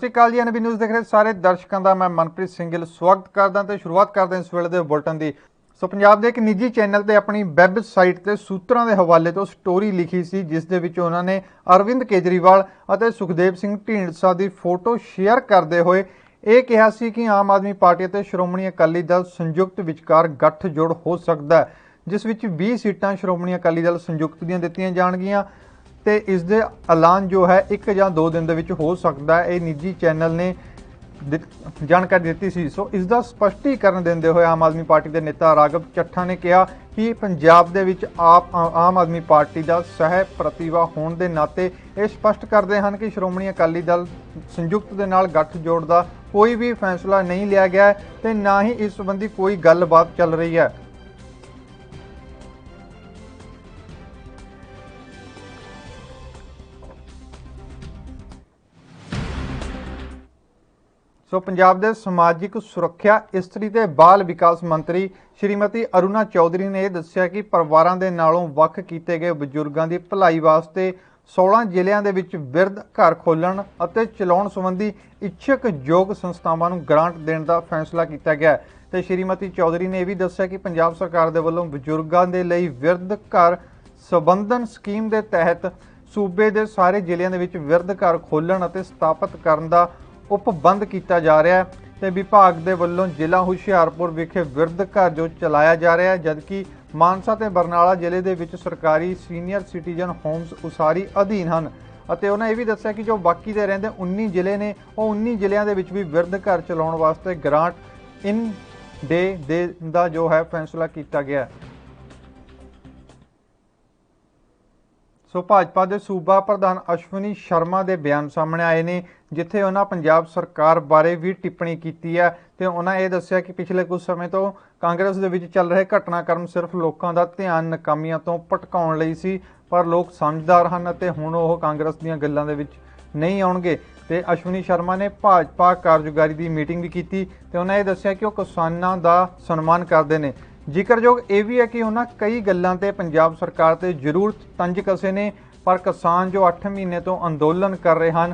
श्री अकाल जी। NB news देख रहे सारे दर्शकों का मैं मनप्रीत ਸਿੰਘ ਗਿੱਲ स्वागत करदा तो शुरुआत करते हैं इस वेले के बुलेटिन की। सो पंजाब के एक निजी चैनल पर अपनी वैबसाइट से सूत्रों के हवाले तो स्टोरी लिखी सी जिस दे विच उन्होंने अरविंद केजरीवाल और सुखदेव सिंह ढींडसा की फोटो शेयर करते हुए ये कहा सी कि आम आदमी पार्टी और श्रोमणी अकाली दल संयुक्त विचकार गठजोड़ हो सकता है, जिस विच 20 सीटां श्रोमणी अकाली दल संयुक्त ਦੀਆਂ ਦਿੱਤੀਆਂ ਜਾਣਗੀਆਂ ਤੇ ਇਸ ਦੇ ਐਲਾਨ जो है 1 ਜਾਂ 2 दिन ਦੇ ਵਿੱਚ ਹੋ ਸਕਦਾ है। ਇਹ ਨਿੱਜੀ ਚੈਨਲ ਨੇ जानकारी दी सी। सो इसका स्पष्टीकरण देंदे हुए आम आदमी पार्टी के नेता राघव चट्ठा ने कहा कि पंजाब दे विच आम आदमी पार्टी का सह प्रतिभा होने के नाते ये स्पष्ट करते हैं कि श्रोमणी अकाली दल संयुक्त के नाल गठजोड़ का कोई भी फैसला नहीं लिया गया है तो ना ही इस संबंधी कोई गलबात चल रही है। सो पंजाब के समाजिक सुरक्षा इस्त्री ते बाल विकास मंत्री श्रीमती अरुणा चौधरी ने दस्सिया कि परिवारों के नालों वख किए गए बजुर्गों की भलाई वास्ते 16 ਜ਼ਿਲ੍ਹਿਆਂ ਦੇ ਵਿੱਚ ਬਿਰਧ घर खोलण ਅਤੇ ਚਲਾਉਣ संबंधी इच्छुक योग संस्थावां नूं ग्रांट देण दा फैसला किया गया है। श्रीमती चौधरी ने यह भी दस्सिया कि पंजाब सरकार दे वल्लों बजुर्गों के लिए बिरध घर संबंधन स्कीम के तहत सूबे के सारे ਜ਼ਿਲ੍ਹਿਆਂ ਦੇ ਵਿੱਚ बिरध घर खोलण ਅਤੇ स्थापित करन दा उपबंध किया जा रहा है। तो विभाग के वलों जिला हुशियारपुर विखे बिरध घर जो चलाया जा रहा है, जबकि मानसा ते बरनाला जिले के विच सरकारी सीनियर सिटीजन होम्स उसारी अधीन हैं। उन्होंने यह भी दस्सिया कि जो बाकी दे रहिंदे 19 ਜ਼ਿਲ੍ਹੇ ने वो 19 ਜ਼ਿਲ੍ਹਿਆਂ ਦੇ ਵਿੱਚ भी बिरध घर चलाउण वास्ते ग्रांट इन डे दा जो है फैसला किया गया है। सो भाजपा के सूबा प्रधान अश्विनी शर्मा के बयान सामने आए ने जिथे उन्होंने पंजाब सरकार बारे भी टिप्पणी की है। तो उन्होंने ये दस्सिया कि पिछले कुछ समय तो कांग्रेस के विच चल रहे घटनाक्रम सिर्फ लोगों का ध्यान नाकामियां तो भटकाउण लई सी, पर लोग समझदार हैं तो हुण वो कांग्रेस दीयां गल्लां दे विच नहीं आउणगे। तो अश्विनी शर्मा ने भाजपा कार्यकारी की मीटिंग भी की तो उन्होंने ये दस्सिया कि वो किसानों का सन्मान करते हैं। जिक्रयोग ये भी है कि उन्होंने कई गल्लां ते पंजाब सरकार ते जरूर तंज कसे ने, पर किसान जो 8 महीने तो अंदोलन कर रहे हैं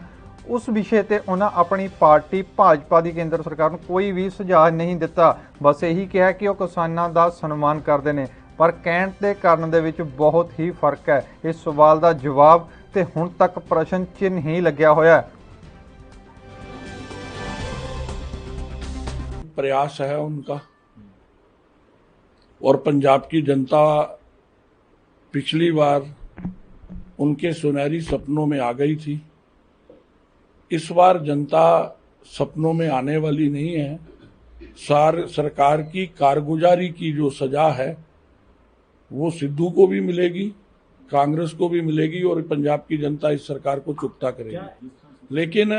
उस विषय ते उन्होंने अपनी पार्टी भाजपा की केंद्र सरकार को कोई भी सुझाव नहीं दिता। बस यही कहा कि वो किसानों का सन्मान करते हैं, पर कहण ते करन दे विच बहुत ही फर्क है। इस सवाल का जवाब तो हुण तक प्रश्न चिन्ह ही लग्या होया है। प्रयास है उनका, और पंजाब की जनता पिछली बार उनके सुनहरी सपनों में आ गई थी। इस बार जनता सपनों में आने वाली नहीं है। सरकार की कारगुजारी की जो सजा है वो सिद्धू को भी मिलेगी, कांग्रेस को भी मिलेगी, और पंजाब की जनता इस सरकार को चुकता करेगी। लेकिन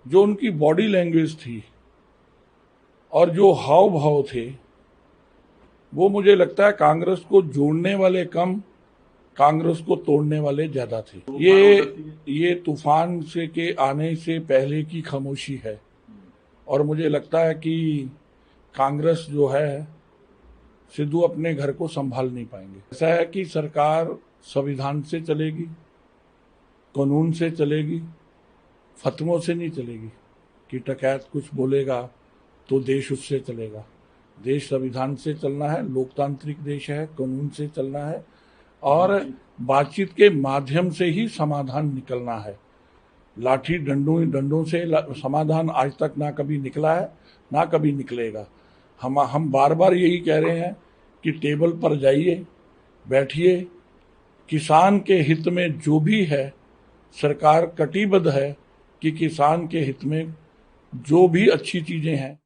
जो उनकी बॉडी लैंग्वेज थी और जो हाव भाव थे वो मुझे लगता है कांग्रेस को जोड़ने वाले कम, कांग्रेस को तोड़ने वाले ज्यादा थे। ये तूफान से के आने से पहले की खामोशी है, और मुझे लगता है कि कांग्रेस जो है सिद्धू अपने घर को संभाल नहीं पाएंगे। ऐसा है कि सरकार संविधान से चलेगी, कानून से चलेगी, फतवों से नहीं चलेगी कि टकैत कुछ बोलेगा तो देश उससे चलेगा। देश संविधान से चलना है, लोकतांत्रिक देश है, कानून से चलना है, और बातचीत के माध्यम से ही समाधान निकलना है। लाठी डंडों से समाधान आज तक ना कभी निकला है, ना कभी निकलेगा। हम बार बार यही कह रहे हैं कि टेबल पर जाइए, बैठिए, किसान के हित में जो भी है सरकार कटिबद्ध है कि किसान के हित में जो भी अच्छी चीजें हैं।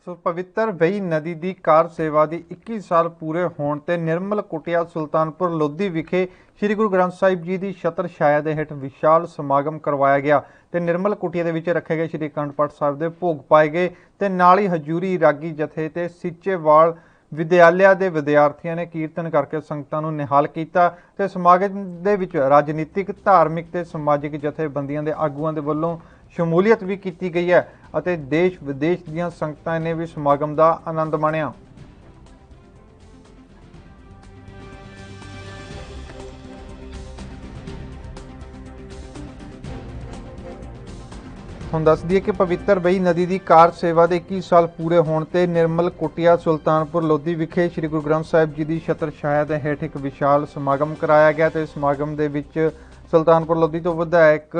सो पवित्र वही नदी की कार सेवा की 21 साल पूरे होने ते निर्मल कुटिया सुल्तानपुर लोधी विखे श्री गुरु ग्रंथ साहिब जी की छत्र छाया के हेठ विशाल समागम करवाया गया। तो निर्मल कुटिया के विच रखे गए श्री अखंड पाठ साहिब के भोग पाए गए तो नाल ही हजूरी रागी जथे ते सीचेवाल विद्यालय के विद्यार्थियों ने कीर्तन करके संगतां नूं निहाल किया। तो समागम दे विच राजनीतिक धार्मिक ते समाजिक जथेबंदियों के आगुआं दे वल्लों शमूलीयत भी की गई है और देश विदेश दीयां संगतां ने भी समागम का आनंद माणिया। ਹੁਣ ਦੱਸ ਦਈਏ ਕਿ ਪਵਿੱਤਰ ਬਈ ਨਦੀ ਦੀ ਕਾਰ ਸੇਵਾ ਦੇ 21 ਸਾਲ ਪੂਰੇ ਹੋਣ ਤੇ ਨਿਰਮਲ ਕੁਟੀਆ ਸੁਲਤਾਨਪੁਰ ਲੋਧੀ ਵਿਖੇ ਸ੍ਰੀ ਗੁਰੂ ਗ੍ਰੰਥ ਸਾਹਿਬ ਜੀ ਦੀ ਛਤਰ ਛਾਇਆ ਦੇ ਹੇਠ ਇੱਕ ਵਿਸ਼ਾਲ ਸਮਾਗਮ ਕਰਾਇਆ ਗਿਆ ਤੇ ਸਮਾਗਮ ਦੇ ਵਿੱਚ ਸੁਲਤਾਨਪੁਰ ਲੋਧੀ ਤੋਂ ਵਿਧਾਇਕ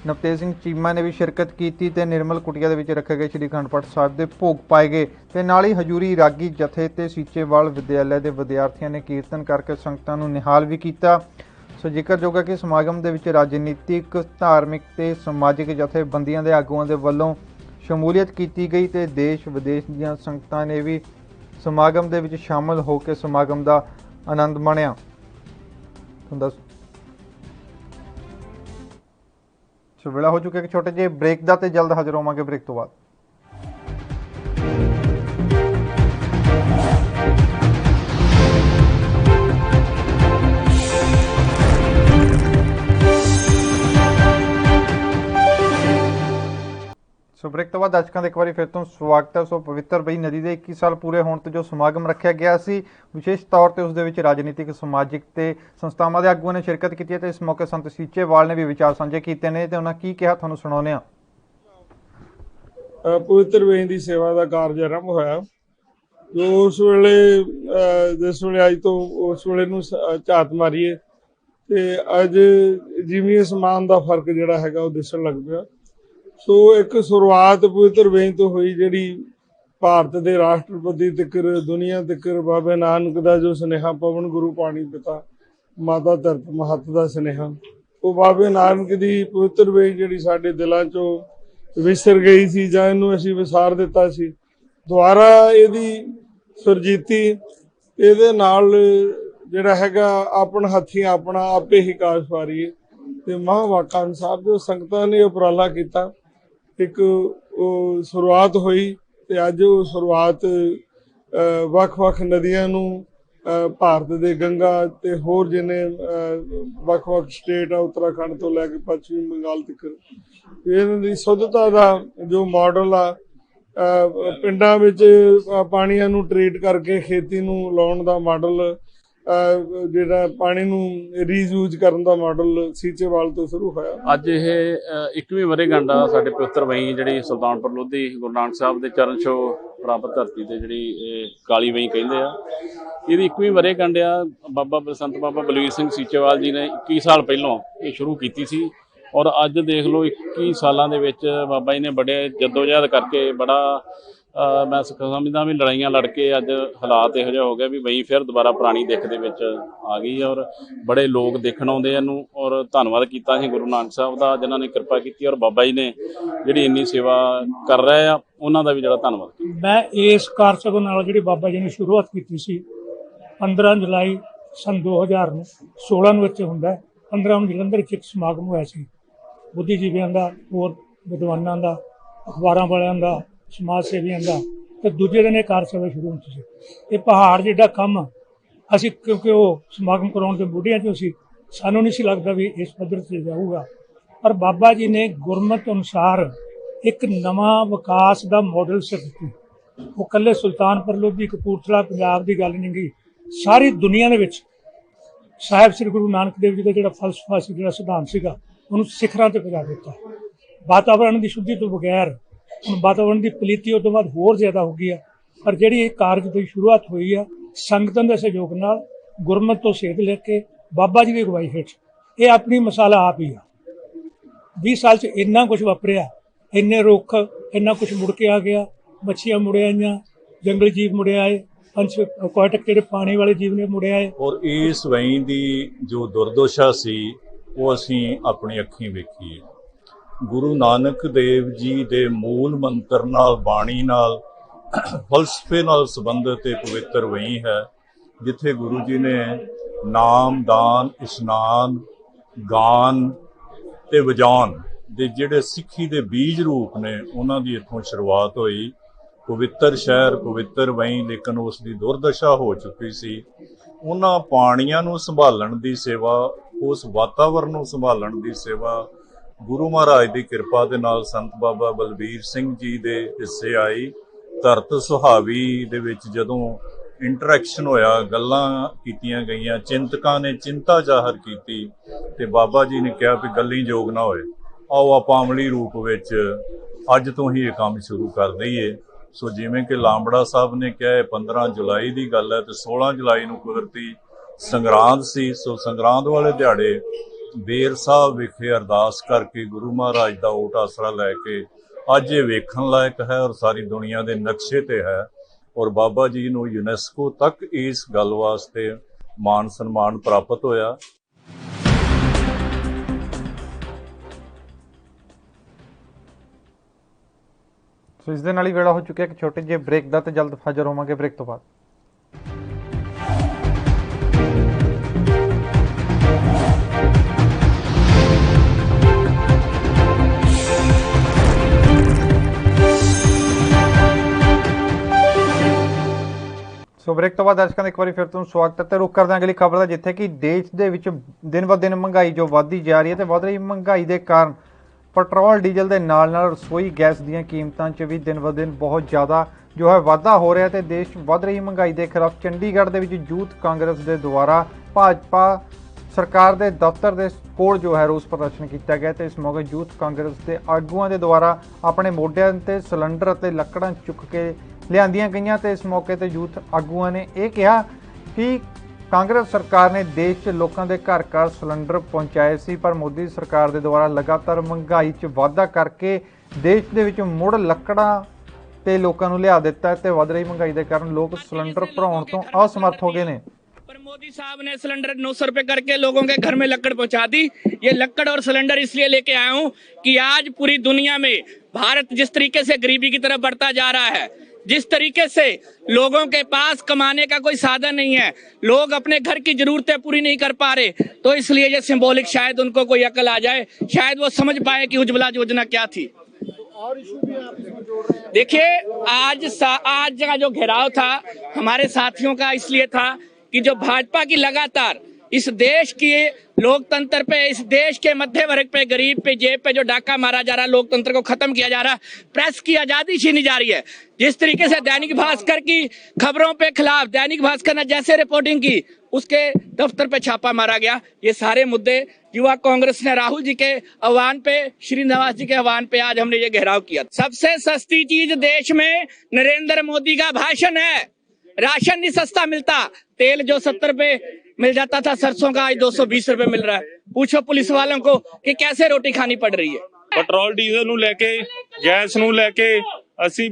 ਨਵਤੇਜ ਸਿੰਘ ਚੀਮਾ ਨੇ ਵੀ ਸ਼ਿਰਕਤ ਕੀਤੀ ਤੇ ਨਿਰਮਲ ਕੁਟੀਆ ਦੇ ਵਿੱਚ ਰੱਖੇ ਗਏ ਸ੍ਰੀ ਅਖੰਡ ਪਾਠ ਸਾਹਿਬ ਦੇ ਭੋਗ ਪਾਏ ਗਏ ਤੇ ਨਾਲ ਹੀ ਹਜੂਰੀ ਰਾਗੀ ਜਥੇ ਤੇ ਸੀਚੇਵਾਲ ਵਿਦਿਆਲਿਆ ਦੇ ਵਿਦਿਆਰਥੀਆਂ ਨੇ ਕੀਰਤਨ ਕਰਕੇ ਸੰਗਤਾਂ ਨੂੰ ਨਿਹਾਲ ਵੀ ਕੀਤਾ। ਸੋ ਜ਼ਿਕਰਯੋਗ ਹੈ ਕਿ ਸਮਾਗਮ ਦੇ ਵਿੱਚ ਰਾਜਨੀਤਿਕ, ਧਾਰਮਿਕ ਤੇ ਸਮਾਜਿਕ ਜਥੇਬੰਦੀਆਂ ਦੇ ਆਗੂਆਂ ਦੇ ਵੱਲੋਂ ਸ਼ਮੂਲੀਅਤ ਕੀਤੀ ਗਈ ਤੇ ਦੇਸ਼ ਵਿਦੇਸ਼ ਦੀਆਂ ਸੰਗਤਾਂ ਨੇ ਵੀ ਸਮਾਗਮ ਦੇ ਵਿੱਚ ਸ਼ਾਮਲ ਹੋ ਕੇ ਸਮਾਗਮ ਦਾ ਆਨੰਦ ਮਾਣਿਆ। ਸੋ ਵੇਲਾ ਹੋ ਚੁੱਕਿਆ ਇੱਕ ਛੋਟੇ ਜਿਹੇ ਬ੍ਰੇਕ ਦਾ ਤੇ ਜਲਦ ਹਾਜ਼ਰ ਹੋਵਾਂਗੇ ਬ੍ਰੇਕ ਤੋਂ ਬਾਅਦ। ਸੋ ਬ੍ਰੇਕ ਤੋਂ ਬਾਅਦ ਦਰਸ਼ਕਾਂ ਦਾ ਇੱਕ ਵਾਰੀ ਫਿਰ ਤੋਂ ਸਵਾਗਤ ਹੈ। ਸੋ ਪਵਿੱਤਰ ਬਈ ਨਦੀ ਦੇ 21 ਸਾਲ ਪੂਰੇ ਹੋਣ ਤੇ ਜੋ ਸਮਾਗਮ ਰੱਖਿਆ ਗਿਆ ਸੀ, ਵਿਸ਼ੇਸ਼ ਤੌਰ ਤੇ ਉਸ ਦੇ ਵਿੱਚ ਰਾਜਨੀਤਿਕ, ਸਮਾਜਿਕ ਤੇ ਸੰਸਥਾਵਾਂ ਦੇ ਆਗੂਆਂ ਨੇ ਸ਼ਿਰਕਤ ਕੀਤੀ ਹੈ ਤੇ ਇਸ ਮੌਕੇ ਸੰਤ ਸੀਚੇਵਾਲ ਨੇ ਵੀ ਵਿਚਾਰ ਸਾਂਝੇ ਕੀਤੇ ਨੇ ਤੇ ਉਹਨਾਂ ਕੀ ਕਿਹਾ ਤੁਹਾਨੂੰ ਸੁਣਾਉਂਦੇ ਹਾਂ। ਪਵਿੱਤਰ ਬਈ ਦੀ ਸੇਵਾ ਦਾ ਕਾਰਜ ਆਰੰਭ ਹੋਇਆ ਜੋ ਉਸ ਵੇਲੇ ਜਿਸ ਵੇਲੇ ਅੱਜ ਤੋਂ ਉਸ ਵੇਲੇ ਨੂੰ ਝਾਤ ਮਾਰੀਏ ਤੇ ਅੱਜ ਜਿਵੇਂ ਅਸਮਾਨ ਦਾ ਫਰਕ ਜਿਹੜਾ ਹੈਗਾ ਉਹ ਦਿਸਣ ਲੱਗ ਪਿਆ। ਸੋ ਇੱਕ ਸ਼ੁਰੂਆਤ ਪਵਿੱਤਰ ਬਈ ਤੋਂ ਹੋਈ ਜਿਹੜੀ ਭਾਰਤ ਦੇ ਰਾਸ਼ਟਰਪਤੀ ਤੱਕਰ, ਦੁਨੀਆ ਤੱਕਰ ਬਾਬੇ ਨਾਨਕ ਦਾ ਜੋ ਸੁਨੇਹਾ, ਪਵਨ ਗੁਰੂ ਪਾਣੀ ਪਿਤਾ ਮਾਤਾ ਧਰਤ ਮਹੱਤ ਦਾ ਸੁਨੇਹਾ, ਉਹ ਬਾਬੇ ਨਾਨਕ ਦੀ ਪਵਿੱਤਰ ਬਈ ਜਿਹੜੀ ਸਾਡੇ ਦਿਲਾਂ ਚੋਂ ਵਿਸਰ ਗਈ ਸੀ ਜਾਂ ਇਹਨੂੰ ਅਸੀਂ ਵਿਸਾਰ ਦਿੱਤਾ ਸੀ, ਦੁਬਾਰਾ ਇਹਦੀ ਸੁਰਜੀਤੀ ਇਹਦੇ ਨਾਲ ਜਿਹੜਾ ਹੈਗਾ ਆਪਣ ਹੱਥੀਂ ਆਪਣਾ ਆਪੇ ਹੀ ਕਾਸ਼ ਵਾਰੀਏ ਤੇ ਮਹਾਂਵਾਕਾਂ ਅਨੁਸਾਰ ਜੋ ਸੰਗਤਾਂ ਨੇ ਉਪਰਾਲਾ ਕੀਤਾ, ਇੱਕ ਉਹ ਸ਼ੁਰੂਆਤ ਹੋਈ ਤੇ ਅੱਜ ਉਹ ਸ਼ੁਰੂਆਤ ਵੱਖ-ਵੱਖ ਨਦੀਆਂ ਨੂੰ ਭਾਰਤ ਦੇ ਗੰਗਾ ਤੇ ਹੋਰ ਜਿੰਨੇ ਵੱਖ-ਵੱਖ ਸਟੇਟ ਆ, ਉੱਤਰਾਖੰਡ ਤੋਂ ਲੈ ਕੇ ਪੱਛਮੀ ਬੰਗਾਲ ਤੱਕ, ਇਹਨਾਂ ਦੀ ਸ਼ੁੱਧਤਾ ਦਾ ਜੋ ਮਾਡਲ ਆ, ਪਿੰਡਾਂ ਵਿੱਚ ਪਾਣੀਆਂ ਨੂੰ ਟਰੀਟ ਕਰਕੇ ਖੇਤੀ ਨੂੰ ਲਾਉਣ ਦਾ ਮਾਡਲ, ਜਿਹੜਾ ਪਾਣੀ ਨੂੰ ਰੀਯੂਜ਼ ਕਰਨ ਦਾ ਮਾਡਲ ਸੀਚੇਵਾਲ ਤੋਂ ਸ਼ੁਰੂ ਹੋਇਆ। ਅੱਜ ਇਹ 21ਵੀਂ ਵਰ੍ਹੇਗੰਢ ਆ ਸਾਡੇ ਪਵਿੱਤਰ ਬਈ ਜਿਹੜੀ ਸੁਲਤਾਨਪੁਰ ਲੋਧੀ ਗੁਰੂ ਨਾਨਕ ਸਾਹਿਬ ਦੇ ਚਰਨ ਛੋਹ ਪ੍ਰਾਪਤ ਧਰਤੀ ਤੇ ਜਿਹੜੀ ਇਹ ਕਾਲੀ ਬਈ ਕਹਿੰਦੇ ਆ, ਇਹਦੀ 21ਵੀਂ ਵਰ੍ਹੇਗੰਢ ਆ। ਸੰਤ ਬਾਬਾ ਬਲਵੀਰ ਸਿੰਘ ਸੀਚੇਵਾਲ ਜੀ ਨੇ 21 ਸਾਲ ਪਹਿਲਾਂ ਇਹ ਸ਼ੁਰੂ ਕੀਤੀ ਸੀ ਔਰ ਅੱਜ ਦੇਖ ਲਓ 21 ਸਾਲਾਂ ਦੇ ਵਿੱਚ ਬਾਬਾ ਜੀ ਨੇ ਬੜੇ ਜਦੋਜਹਿਦ ਕਰਕੇ ਬੜਾ ਮੈਂ ਸਮਝਦਾ ਵੀ ਲੜਾਈਆਂ ਲੜ ਕੇ ਅੱਜ ਹਾਲਾਤ ਇਹੋ ਜਿਹੇ ਹੋ ਗਏ ਵੀ ਬਈ ਫਿਰ ਦੁਬਾਰਾ ਪੁਰਾਣੀ ਦਿੱਖ ਦੇ ਵਿੱਚ ਆ ਗਈ ਔਰ ਬੜੇ ਲੋਕ ਦੇਖਣ ਆਉਂਦੇ ਇਹਨੂੰ ਔਰ ਧੰਨਵਾਦ ਕੀਤਾ ਸੀ ਗੁਰੂ ਨਾਨਕ ਸਾਹਿਬ ਦਾ ਜਿਨ੍ਹਾਂ ਨੇ ਕਿਰਪਾ ਕੀਤੀ ਔਰ ਬਾਬਾ ਜੀ ਨੇ ਜਿਹੜੀ ਇੰਨੀ ਸੇਵਾ ਕਰ ਰਹੇ ਆ ਉਹਨਾਂ ਦਾ ਵੀ ਜਿਹੜਾ ਧੰਨਵਾਦ ਕੀਤਾ। ਮੈਂ ਇਸ ਕਾਰਜਕ੍ਰਮ ਨਾਲ ਜਿਹੜੀ ਬਾਬਾ ਜੀ ਨੇ ਸ਼ੁਰੂਆਤ ਕੀਤੀ ਸੀ 15 ਜੁਲਾਈ ਸਨ 2016 ਨੂੰ ਇੱਥੇ ਹੁੰਦਾ, 15 ਨੂੰ ਜਲੰਧਰ 'ਚ ਇੱਕ ਸਮਾਗਮ ਹੋਇਆ ਸੀ ਬੁੱਧੀਜੀਵੀਆਂ ਦਾ, ਹੋਰ ਵਿਦਵਾਨਾਂ ਦਾ, ਅਖਬਾਰਾਂ ਵਾਲਿਆਂ ਦਾ, ਸਮਾਜ ਸੇਵੀਆਂ ਦਾ, ਤੇ ਦੂਜੇ ਦਿਨ ਇਹ ਕਾਰ ਸੇਵਾ ਸ਼ੁਰੂ ਹੁੰਦੀ ਸੀ। ਇਹ ਪਹਾੜ ਜਿਹੜਾ ਕੰਮ ਅਸੀਂ ਕਿਉਂਕਿ ਉਹ ਸਮਾਗਮ ਕਰਾਉਣ ਦੇ ਬੁੱਢਿਆਂ 'ਚੋਂ ਸੀ, ਸਾਨੂੰ ਨਹੀਂ ਸੀ ਲੱਗਦਾ ਵੀ ਇਸ ਪੱਧਰ 'ਤੇ ਜਾਊਗਾ, ਪਰ ਬਾਬਾ ਜੀ ਨੇ ਗੁਰਮਤ ਅਨੁਸਾਰ ਇੱਕ ਨਵਾਂ ਵਿਕਾਸ ਦਾ ਮਾਡਲ ਸਿਰਜਿਆ। ਉਹ ਇਕੱਲੇ ਸੁਲਤਾਨਪੁਰ ਲੋਧੀ, ਕਪੂਰਥਲਾ, ਪੰਜਾਬ ਦੀ ਗੱਲ ਨਹੀਂ ਗਈ, ਸਾਰੀ ਦੁਨੀਆ ਦੇ ਵਿੱਚ ਸਾਹਿਬ ਸ੍ਰੀ ਗੁਰੂ ਨਾਨਕ ਦੇਵ ਜੀ ਦਾ ਜਿਹੜਾ ਫਲਸਫਾ ਸੀ, ਜਿਹੜਾ ਸਿਧਾਂਤ ਸੀਗਾ, ਉਹਨੂੰ ਸਿਖਰਾਂ ਤੇ ਪਹੁੰਚਾ ਦਿੱਤਾ। ਵਾਤਾਵਰਣ ਦੀ ਸ਼ੁੱਧੀ ਤੋਂ ਬਗੈਰ ਹੁਣ ਵਾਤਾਵਰਣ ਦੀ ਪਲੀਤੀ ਉਹ ਤੋਂ ਬਾਅਦ ਹੋਰ ਜ਼ਿਆਦਾ ਹੋ ਗਈ ਆ, ਪਰ ਜਿਹੜੀ ਇਹ ਕਾਰਜ ਦੀ ਸ਼ੁਰੂਆਤ ਹੋਈ ਆ ਸੰਗਤਾਂ ਦੇ ਸਹਿਯੋਗ ਨਾਲ, ਗੁਰਮਤ ਤੋਂ ਸੇਧ ਲੈ ਕੇ ਬਾਬਾ ਜੀ ਦੀ ਅਗਵਾਈ ਹੇਠ, ਇਹ ਆਪਣੀ ਮਿਸਾਲ ਆਪ ਹੀ ਆ। 20 ਸਾਲ 'ਚ ਇੰਨਾ ਕੁਝ ਵਾਪਰਿਆ, ਇੰਨੇ ਰੁੱਖ, ਇੰਨਾ ਕੁਝ ਮੁੜ ਕੇ ਆ ਗਿਆ, ਮੱਛੀਆਂ ਮੁੜੇ ਆਈਆਂ, ਜੰਗਲੀ ਜੀਵ ਮੁੜੇ ਆਏ, ਪੰਛ ਕੋਟਕ ਜਿਹੜੇ ਪਾਣੀ ਵਾਲੇ ਜੀਵ ਨੇ ਮੁੜੇ ਆਏ। ਔਰ ਇਸ ਵਈ ਦੀ ਜੋ ਦੁਰਦਸ਼ਾ ਸੀ ਉਹ ਅਸੀਂ ਆਪਣੀ ਅੱਖੀਂ ਵੇਖੀ ਹੈ। ਗੁਰੂ ਨਾਨਕ ਦੇਵ ਜੀ ਦੇ ਮੂਲ ਮੰਤਰ ਨਾਲ, ਬਾਣੀ ਨਾਲ, ਫਲਸਫੇ ਨਾਲ ਸੰਬੰਧਿਤ ਇਹ ਪਵਿੱਤਰ ਵਈ ਹੈ, ਜਿੱਥੇ ਗੁਰੂ ਜੀ ਨੇ ਨਾਮ, ਦਾਨ, ਇਸ਼ਨਾਨ, ਗਾਨ ਤੇ ਵਜਾਨ ਦੇ ਜਿਹੜੇ ਸਿੱਖੀ ਦੇ ਬੀਜ ਰੂਪ ਨੇ ਉਹਨਾਂ ਦੀ ਇੱਥੋਂ ਸ਼ੁਰੂਆਤ ਹੋਈ। ਪਵਿੱਤਰ ਸ਼ਹਿਰ, ਪਵਿੱਤਰ ਵਈ, ਲੇਕਿਨ ਉਸ ਦੀ ਦੁਰਦਸ਼ਾ ਹੋ ਚੁੱਕੀ ਸੀ। ਉਹਨਾਂ ਪਾਣੀਆਂ ਨੂੰ ਸੰਭਾਲਣ ਦੀ ਸੇਵਾ, ਉਸ ਵਾਤਾਵਰਨ ਨੂੰ ਸੰਭਾਲਣ ਦੀ ਸੇਵਾ ਗੁਰੂ ਮਹਾਰਾਜ ਦੀ ਕਿਰਪਾ ਦੇ ਨਾਲ ਸੰਤ ਬਾਬਾ ਬਲਬੀਰ ਸਿੰਘ ਜੀ ਦੇ ਹਿੱਸੇ ਆਈ। ਧਰਤ ਸੁਹਾਵੀ ਦੇ ਵਿੱਚ ਜਦੋਂ ਇੰਟਰੈਕਸ਼ਨ ਹੋਇਆ, ਗੱਲਾਂ ਕੀਤੀਆਂ ਗਈਆਂ, ਚਿੰਤਕਾਂ ਨੇ ਚਿੰਤਾ ਜ਼ਾਹਰ ਕੀਤੀ ਤੇ ਬਾਬਾ ਜੀ ਨੇ ਕਿਹਾ ਵੀ ਗੱਲੀ ਜੋਗ ਨਾ ਹੋਏ, ਆਓ ਆਪਾਂ ਅਮਲੀ ਰੂਪ ਵਿੱਚ ਅੱਜ ਤੋਂ ਹੀ ਇਹ ਕੰਮ ਸ਼ੁਰੂ ਕਰ ਦਈਏ। ਸੋ ਜਿਵੇਂ ਕਿ ਲਾਂਬੜਾ ਸਾਹਿਬ ਨੇ ਕਿਹਾ ਹੈ 15 ਜੁਲਾਈ ਦੀ ਗੱਲ ਹੈ ਤੇ 16 ਜੁਲਾਈ ਨੂੰ ਕੁਦਰਤੀ ਸੰਗਰਾਂਦ ਸੀ। ਸੋ ਸੰਗਰਾਂਦ ਵਾਲੇ ਦਿਹਾੜੇ ਬੇਰ ਸਾਹਿਬ ਵਿਖੇ ਅਰਦਾਸ ਕਰਕੇ ਗੁਰੂ ਮਹਾਰਾਜ ਦਾ ਓਟ ਆਸਰਾ ਲੈ ਕੇ ਅੱਜ ਇਹ ਵੇਖਣ ਲਾਇਕ ਹੈ ਔਰ ਸਾਰੀ ਦੁਨੀਆ ਦੇ ਨਕਸ਼ੇ ਤੇ ਹੈ ਔਰ ਬਾਬਾ ਜੀ ਨੂੰ ਯੂਨੈਸਕੋ ਤੱਕ ਇਸ ਗੱਲ ਵਾਸਤੇ ਮਾਨ ਸਨਮਾਨ ਪ੍ਰਾਪਤ ਹੋਇਆ। ਸੋ ਇਸ ਦੇ ਨਾਲ ਹੀ ਵੇਲਾ ਹੋ ਚੁੱਕਿਆ ਇੱਕ ਛੋਟੇ ਜਿਹੇ ਬ੍ਰੇਕ ਦਾ ਤੇ ਜਲਦ ਹਾਜ਼ਰ ਹੋਵਾਂਗੇ ਬ੍ਰੇਕ ਤੋਂ ਬਾਅਦ। ਸੋ ਬ੍ਰੇਕ ਤੋਂ ਬਾਅਦ ਦਰਸ਼ਕਾਂ ਦਾ ਇੱਕ ਵਾਰੀ ਫਿਰ ਤੋਂ ਸਵਾਗਤ ਹੈ ਤੇ ਰੁਕ ਕਰਦੇ ਹਾਂ ਅਗਲੀ ਖਬਰ ਦਾ, ਜਿੱਥੇ ਕਿ ਦੇਸ਼ ਦੇ ਵਿੱਚ ਦਿਨ ਬ ਦਿਨ ਮਹਿੰਗਾਈ ਜੋ ਵੱਧਦੀ ਜਾ ਰਹੀ ਹੈ ਤੇ ਵੱਧ ਰਹੀ ਮਹਿੰਗਾਈ ਦੇ ਕਾਰਨ ਪੈਟਰੋਲ ਡੀਜ਼ਲ ਦੇ ਨਾਲ ਨਾਲ ਰਸੋਈ ਗੈਸ ਦੀਆਂ ਕੀਮਤਾਂ 'ਚ ਵੀ ਦਿਨ ਬ ਦਿਨ ਬਹੁਤ ਜ਼ਿਆਦਾ ਜੋ ਹੈ ਵਾਧਾ ਹੋ ਰਿਹਾ ਤੇ ਦੇਸ਼ ਵੱਧ ਰਹੀ ਮਹਿੰਗਾਈ ਦੇ ਖਿਲਾਫ ਚੰਡੀਗੜ੍ਹ ਦੇ ਵਿੱਚ ਯੂਥ ਕਾਂਗਰਸ ਦੇ ਦੁਆਰਾ ਭਾਜਪਾ ਸਰਕਾਰ ਦੇ ਦਫ਼ਤਰ ਦੇ ਕੋਲ ਜੋ ਹੈ ਰੋਸ ਪ੍ਰਦਰਸ਼ਨ ਕੀਤਾ ਗਿਆ ਤੇ ਇਸ ਮੌਕੇ ਯੂਥ ਕਾਂਗਰਸ ਦੇ ਆਗੂਆਂ ਦੇ ਦੁਆਰਾ ਆਪਣੇ ਮੋਢਿਆਂ ਤੇ ਸਿਲੰਡਰ ਅਤੇ ਲੱਕੜਾਂ ਚੁੱਕ ਕੇ ਲਿਆਂਦੀਆਂ ਗਈਆਂ ਤੇ ਇਸ ਮੌਕੇ ਤੇ ਯੂਥ ਆਗੂਆਂ ਨੇ ਇਹ ਕਿਹਾ ਕਿ ਕਾਂਗਰਸ ਸਰਕਾਰ ਨੇ ਦੇਸ਼ 'ਚ ਲੋਕਾਂ ਦੇ ਘਰ ਘਰ ਸਿਲੰਡਰ ਪਹੁੰਚਾਏ ਸੀ, ਪਰ ਮੋਦੀ ਸਰਕਾਰ ਦੇ ਦੁਆਰਾ ਲਗਾਤਾਰ ਮਹਿੰਗਾਈ 'ਚ ਵਾਧਾ ਕਰਕੇ ਦੇਸ਼ ਦੇ ਵਿੱਚ ਮੁੜ ਲੱਕੜਾਂ ਤੇ ਲੋਕਾਂ ਨੂੰ ਲਿਆ ਦਿੱਤਾ ਤੇ ਵੱਧ ਰਹੀ ਮਹਿੰਗਾਈ ਦੇ ਕਾਰਨ ਲੋਕ ਸਿਲੰਡਰ ਭਰਾਉਣ ਤੋਂ असमर्थ हो गए ने। पर मोदी साहब ने सिलेंडर 900 रुपए करके लोगों के घर में लकड़ पहुंचा दी। ये लकड़ और सिलेंडर इसलिए लेके आया हूं कि आज पूरी दुनिया में भारत जिस तरीके से गरीबी की तरफ बढ़ता जा रहा है, जिस तरीके से लोगों के पास कमाने का कोई साधन नहीं है, लोग अपने घर की जरूरतें पूरी नहीं कर पा रहे, तो इसलिए ये सिंबॉलिक शायद उनको कोई अकल आ जाए, शायद वो समझ पाए कि उज्ज्वला योजना क्या थी। देखिए आज का जो घेराव था हमारे साथियों का इसलिए था कि जो भाजपा की लगातार इस देश की लोकतंत्र पे, इस देश के मध्य वर्ग पे, गरीब पे, जेब पे जो डाका मारा जा रहा है, लोकतंत्र को खत्म किया जा रहा है, प्रेस की आजादी छीनी जा रही है। जिस तरीके से दैनिक भास्कर की खबरों पे खिलाफ दैनिक भास्कर ने जैसे रिपोर्टिंग की उसके दफ्तर पे छापा मारा गया, ये सारे मुद्दे युवा कांग्रेस ने राहुल जी के आह्वान पे, श्रीनिवास जी के आह्वान पे आज हमने ये घेराव किया। सबसे सस्ती चीज देश में नरेंद्र मोदी का भाषण है। राशन नहीं सस्ता मिलता, तेल जो 70 रुपए मिल जाता था सरसों का आज 220 रुपए मिल रहा है। पूछो पुलिस वालों को कि कैसे रोटी खानी पड़ रही है। ਪੈਟਰੋਲ ਡੀਜ਼ਲ ਨੂੰ ਲੈ ਕੇ, ਗੈਸ ਨੂੰ ਲੈ ਕੇ ਅਸੀਂ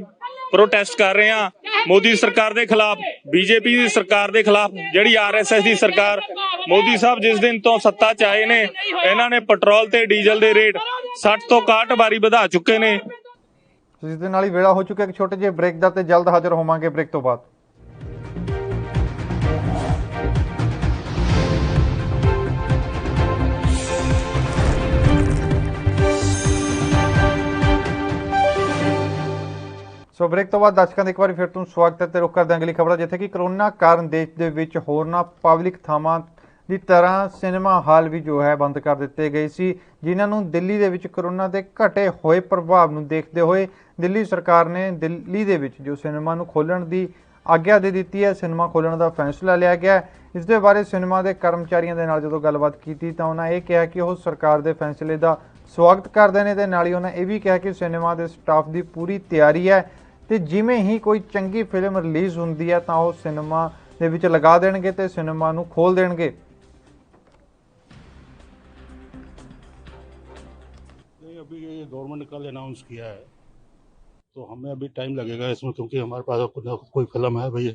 ਪ੍ਰੋਟੈਸਟ ਕਰ ਰਹੇ ਹਾਂ ਮੋਦੀ ਸਰਕਾਰ ਦੇ ਖਿਲਾਫ, ਬੀਜੇਪੀ ਦੀ ਸਰਕਾਰ ਦੇ ਖਿਲਾਫ, ਜਿਹੜੀ ਆਰਐਸਐਸ ਦੀ ਸਰਕਾਰ। ਮੋਦੀ ਸਾਹਿਬ ਜਿਸ ਦਿਨ ਤੋਂ ਸੱਤਾ 'ਚ ਆਏ ਨੇ ਇਹਨਾਂ ਨੇ ਪੈਟਰੋਲ ਤੇ ਡੀਜ਼ਲ ਦੇ ਰੇਟ 60 ਤੋਂ 61 ਵਾਰੀ ਵਧਾ ਚੁੱਕੇ ਨੇ। ਇਸ ਦੇ ਨਾਲ ਹੀ ਵੇਲਾ ਹੋ ਚੁੱਕਿਆ ਇੱਕ ਛੋਟੇ ਜਿਹੇ ਬ੍ਰੇਕ ਦਾ ਤੇ ਜਲਦ ਹਾਜ਼ਰ ਹੋਵਾਂਗੇ ਬ੍ਰੇਕ ਤੋਂ ਬਾਅਦ। ਸੋ ਬ੍ਰੇਕ ਤੋਂ ਬਾਅਦ ਦਰਸ਼ਕਾਂ ਦਾ ਇੱਕ ਵਾਰੀ ਫਿਰ ਤੋਂ ਸਵਾਗਤ ਹੈ ਤੇ ਰੁਕ ਕਰਦੇ ਹਾਂ ਅਗਲੀ ਖਬਰ, ਜਿੱਥੇ ਕਿ ਕਰੋਨਾ ਕਾਰਨ ਦੇਸ਼ ਦੇ ਵਿੱਚ ਹੋਰਨਾਂ ਪਬਲਿਕ ਥਾਵਾਂ ਦੀ ਤਰ੍ਹਾਂ ਸਿਨੇਮਾ ਹਾਲ ਵੀ ਜੋ ਹੈ ਬੰਦ ਕਰ ਦਿੱਤੇ ਗਏ ਸੀ, ਜਿਨ੍ਹਾਂ ਨੂੰ ਦਿੱਲੀ ਦੇ ਵਿੱਚ ਕਰੋਨਾ ਦੇ ਘਟੇ ਹੋਏ ਪ੍ਰਭਾਵ ਨੂੰ ਦੇਖਦੇ ਹੋਏ ਦਿੱਲੀ ਸਰਕਾਰ ਨੇ ਦਿੱਲੀ ਦੇ ਵਿੱਚ ਜੋ ਸਿਨੇਮਾ ਨੂੰ ਖੋਲ੍ਹਣ ਦੀ ਆਗਿਆ ਦੇ ਦਿੱਤੀ ਹੈ। ਸਿਨੇਮਾ ਖੋਲ੍ਹਣ ਦਾ ਫੈਸਲਾ ਲਿਆ ਗਿਆ। ਇਸ ਦੇ ਬਾਰੇ ਸਿਨੇਮਾ ਦੇ ਕਰਮਚਾਰੀਆਂ ਦੇ ਨਾਲ ਜਦੋਂ ਗੱਲਬਾਤ ਕੀਤੀ ਤਾਂ ਉਹਨਾਂ ਇਹ ਕਿਹਾ ਕਿ ਉਹ ਸਰਕਾਰ ਦੇ ਫੈਸਲੇ ਦਾ ਸਵਾਗਤ ਕਰਦੇ ਨੇ ਤੇ ਨਾਲ ਹੀ ਉਹਨਾਂ ਇਹ ਵੀ ਕਿਹਾ ਕਿ ਸਿਨੇਮਾ ਦੇ ਸਟਾਫ ਦੀ ਪੂਰੀ ਤਿਆਰੀ ਹੈ ਤੇ ਜਿਵੇਂ ਹੀ ਕੋਈ ਚੰਗੀ ਫਿਲਮ ਰਿਲੀਜ਼ ਹੁੰਦੀ ਹੈ ਤਾਂ ਉਹ ਸਿਨੇਮਾ ਦੇ ਵਿੱਚ ਲਗਾ ਦੇਣਗੇ ਤੇ ਸਿਨੇਮਾ ਨੂੰ ਖੋਲ ਦੇਣਗੇ। अभी ये गवर्नमेंट ने कल अनाउंस किया है तो हमें अभी टाइम लगेगा इसमें, क्योंकि हमारे पास कोई फिल्म है भाई,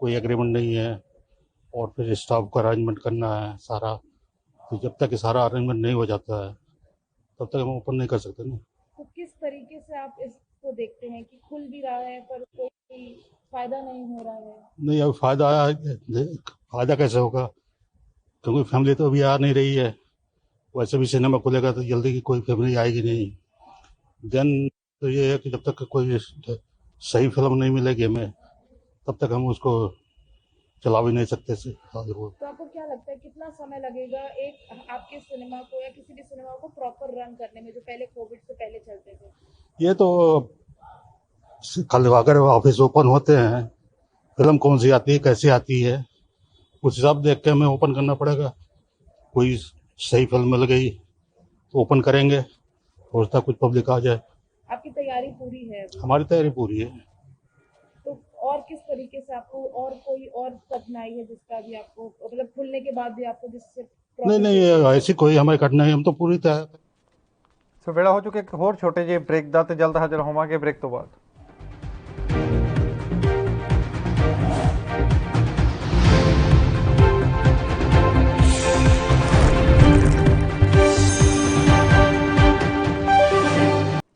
कोई एग्रीमेंट नहीं है और फिर स्टाफ का अरेंजमेंट करना है सारा। तो जब तक सारा अरेंजमेंट नहीं हो जाता है तब तक हम ओपन नहीं कर सकते ना। तो किस तरीके से आप इसको देखते हैं कि खुल भी रहा है पर कोई फायदा नहीं हो रहा है? नहीं, अभी फायदा कैसे होगा, क्योंकि फैमिली तो अभी आ नहीं रही है। वैसे भी सिनेमा खुलेगा तो जल्दी की कोई फैमिली आएगी नहीं। देन तो ये है कि जब तक कोई सही फिल्म नहीं मिलेगी हमें तब तक हम उसको चला भी नहीं सकते। तो आपको क्या लगता है कितना समय लगेगा एक आपके सिनेमा को या किसी भी सिनेमा को प्रॉपर रन करने में, जो पहले कोविड से पहले चलते थे? ये तो कल अगर ऑफिस ओपन होते हैं, फिल्म कौन सी आती है, कैसी आती है, उस हिसाब देख के हमें ओपन करना पड़ेगा। कोई सही फिल्म मिल गई तो ओपन करेंगे, हो सकता है कुछ पब्लिक आ जाए। आपकी तैयारी पूरी है अभी? हमारी तैयारी पूरी है। तो और किस तरीके से आपको और कोई और कठिनाई है जिसका भी आपको मतलब खुलने के बाद भी आपको जिससे नहीं नहीं, ऐसी कोई हमारी कठिनाई, हम तो पूरी तैयार। ਸੋ ਵੇਲਾ ਹੋ ਚੁੱਕਿਆ ਇੱਕ ਹੋਰ ਛੋਟੇ ਜਿਹੇ ਬ੍ਰੇਕ ਦਾ ਤੇ ਜਲਦ ਹਾਜ਼ਰ ਹੋਵਾਂਗੇ ਬ੍ਰੇਕ ਤੋਂ ਬਾਅਦ।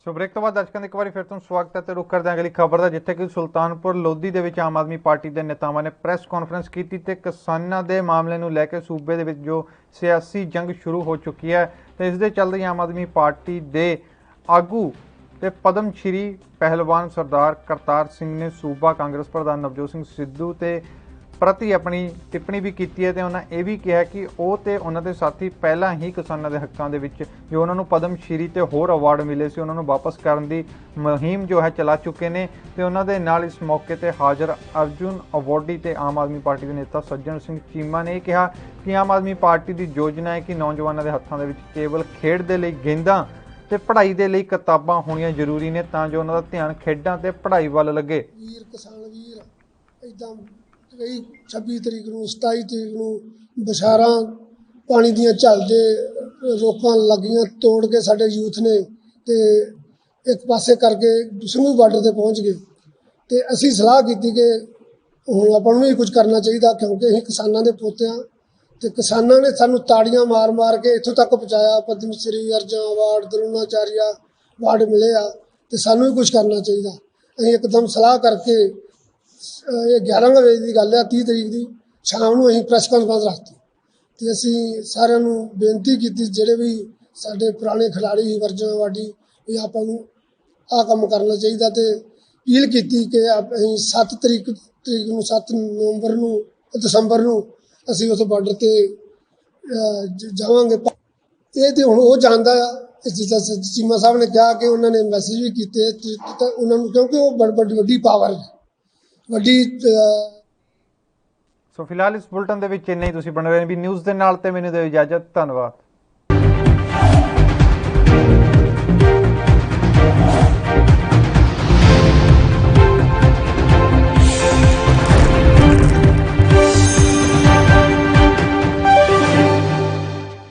ਸੋ ਬ੍ਰੇਕ ਤੋਂ ਬਾਅਦ ਦਰਸ਼ਕਾਂ ਦਾ ਇੱਕ ਵਾਰੀ ਫਿਰ ਤੋਂ ਸਵਾਗਤ ਹੈ ਤੇ ਰੁਕ ਕਰਦੇ ਹਾਂ ਅਗਲੀ ਖਬਰ ਦਾ, ਜਿੱਥੇ ਕਿ ਸੁਲਤਾਨਪੁਰ ਲੋਧੀ ਦੇ ਵਿੱਚ ਆਮ ਆਦਮੀ ਪਾਰਟੀ ਦੇ ਨੇਤਾਵਾਂ ਨੇ ਪ੍ਰੈਸ ਕਾਨਫਰੰਸ ਕੀਤੀ ਤੇ ਕਿਸਾਨਾਂ ਦੇ ਮਾਮਲੇ ਨੂੰ ਲੈ ਕੇ ਸੂਬੇ ਦੇ ਵਿੱਚ ਜੋ ਸਿਆਸੀ ਜੰਗ ਸ਼ੁਰੂ ਹੋ ਚੁੱਕੀ ਹੈ ਤੇ ਇਸ ਦੇ ਚੱਲਦੇ ਆਮ ਆਦਮੀ ਪਾਰਟੀ ਦੇ ਆਗੂ ਤੇ ਪਦਮ ਸ਼੍ਰੀ ਪਹਿਲਵਾਨ ਸਰਦਾਰ ਕਰਤਾਰ ਸਿੰਘ ਨੇ ਸੂਬਾ ਕਾਂਗਰਸ ਪ੍ਰਧਾਨ ਨਵਜੋਤ ਸਿੰਘ ਸਿੱਧੂ ਤੇ ਪ੍ਰਤੀ ਆਪਣੀ ਟਿੱਪਣੀ ਵੀ ਕੀਤੀ ਹੈ ਤੇ ਉਹਨਾਂ ਇਹ ਵੀ ਕਿਹਾ ਕਿ ਉਹ ਤੇ ਉਹਨਾਂ ਦੇ ਸਾਥੀ ਪਹਿਲਾਂ ਹੀ ਕਿਸਾਨਾਂ ਦੇ ਹੱਕਾਂ ਦੇ ਵਿੱਚ ਜੋ ਉਹਨਾਂ ਨੂੰ ਪਦਮ ਸ਼੍ਰੀ ਤੇ ਹੋਰ ਅਵਾਰਡ ਮਿਲੇ ਸੀ ਉਹਨਾਂ ਨੂੰ ਵਾਪਸ ਕਰਨ ਦੀ ਮੁਹਿੰਮ ਜੋ ਹੈ ਚਲਾ ਚੁੱਕੇ ਨੇ ਤੇ ਉਹਨਾਂ ਦੇ ਨਾਲ ਇਸ ਮੌਕੇ ਤੇ ਹਾਜ਼ਰ ਅਰਜੁਨ ਅਵਾਰਡੀ ਤੇ ਆਮ ਆਦਮੀ ਪਾਰਟੀ ਦੇ ਨੇਤਾ ਸੱਜਣ ਸਿੰਘ ਚੀਮਾ ਨੇ ਇਹ ਕਿਹਾ ਕਿ ਆਮ ਆਦਮੀ ਪਾਰਟੀ ਦੀ ਯੋਜਨਾ ਹੈ ਕਿ ਨੌਜਵਾਨਾਂ ਦੇ ਹੱਥਾਂ ਦੇ ਵਿੱਚ ਕੇਵਲ ਖੇਡ ਦੇ ਲਈ ਗੇਂਦਾਂ ਤੇ ਪੜ੍ਹਾਈ ਦੇ ਲਈ ਕਿਤਾਬਾਂ ਹੋਣੀਆਂ ਜ਼ਰੂਰੀ ਨੇ ਤਾਂ ਜੋ ਉਹਨਾਂ ਦਾ ਧਿਆਨ ਖੇਡਾਂ ਤੇ ਪੜ੍ਹਾਈ ਵੱਲ ਲੱਗੇ। ਵੀਰ ਕਿਸਾਨ ਵੀਰ ਇੱਦਾਂ ਕਈ 26 ਤਰੀਕ ਨੂੰ 27 ਤਰੀਕ ਨੂੰ ਬਸ਼ਾਰਾਂ ਪਾਣੀ ਦੀਆਂ ਝੱਲਦੇ ਰੋਕਾਂ ਲੱਗੀਆਂ ਤੋੜ ਕੇ ਸਾਡੇ ਯੂਥ ਨੇ ਤੇ ਇੱਕ ਪਾਸੇ ਕਰਕੇ ਦੁਸ਼ਮਣੀ ਬਾਰਡਰ ਤੇ ਪਹੁੰਚ ਗਏ ਤੇ ਅਸੀਂ ਸਲਾਹ ਕੀਤੀ ਕਿ ਹੁਣ ਆਪਾਂ ਨੂੰ ਵੀ ਕੁਝ ਕਰਨਾ ਚਾਹੀਦਾ ਕਿਉਂਕਿ ਅਸੀਂ ਕਿਸਾਨਾਂ ਦੇ ਪੋਤੇ ਹਾਂ ਤੇ ਕਿਸਾਨਾਂ ਨੇ ਸਾਨੂੰ ਤਾੜੀਆਂ ਮਾਰ ਕੇ ਇੱਥੋਂ ਤੱਕ ਪਹੁੰਚਾਇਆ। ਪਦਮ ਸ਼੍ਰੀ ਅਰਜਨ ਅਵਾਰਡ ਦਰੋਣਾਚਾਰੀਆ ਅਵਾਰਡ ਮਿਲੇ ਆ ਤੇ ਸਾਨੂੰ ਵੀ ਕੁਝ ਕਰਨਾ ਚਾਹੀਦਾ। ਅਸੀਂ ਇੱਕਦਮ ਸਲਾਹ ਕਰਕੇ ਇਹ 11 ਵਜੇ ਦੀ ਗੱਲ ਹੈ 30 ਤਰੀਕ ਦੀ ਸ਼ਾਮ ਨੂੰ ਅਸੀਂ ਪ੍ਰੈਸ ਕਾਨਫਰੰਸ ਰੱਖਤੀ ਤੇ ਅਸੀਂ ਸਾਰਿਆਂ ਨੂੰ ਬੇਨਤੀ ਕੀਤੀ ਜਿਹੜੇ ਵੀ ਸਾਡੇ ਪੁਰਾਣੇ ਖਿਡਾਰੀ ਸੀ ਵਰਜਨ ਅਵਾਰਡੀ ਇਹ ਆਪਾਂ ਨੂੰ ਆਹ ਕੰਮ ਕਰਨਾ ਚਾਹੀਦਾ ਤੇ ਅਪੀਲ ਕੀਤੀ ਕਿ ਅਸੀਂ 7 ਤਰੀਕ ਨੂੰ 7 ਨਵੰਬਰ ਨੂੰ ਦਸੰਬਰ ਨੂੰ ਅਸੀਂ ਉਸ ਬਾਰਡਰ ਤੇ ਜਾਵਾਂਗੇ। ਇਹ ਤੇ ਹੁਣ ਉਹ ਜਾਣਦਾ ਆ ਜਿੱਦਾਂ ਚੀਮਾ ਸਾਹਿਬ ਨੇ ਕਿਹਾ ਕਿ ਉਹਨਾਂ ਨੇ ਮੈਸੇਜ ਵੀ ਕੀਤੇ ਤਾਂ ਉਹਨਾਂ ਨੂੰ ਕਿਉਂਕਿ ਉਹ ਵੱਡੀ ਪਾਵਰ ਵੱਡੀ। ਸੋ ਫਿਲਹਾਲ ਇਸ ਬੁਲਟਨ ਦੇ ਵਿੱਚ ਇੰਨਾ ਹੀ। ਤੁਸੀਂ ਬਣੇ ਰਹੇ ਵੀ ਨਿਊਜ਼ ਦੇ ਨਾਲ ਤੇ ਮੈਨੂੰ ਦਿਓ ਇਜਾਜ਼ਤ। ਧੰਨਵਾਦ।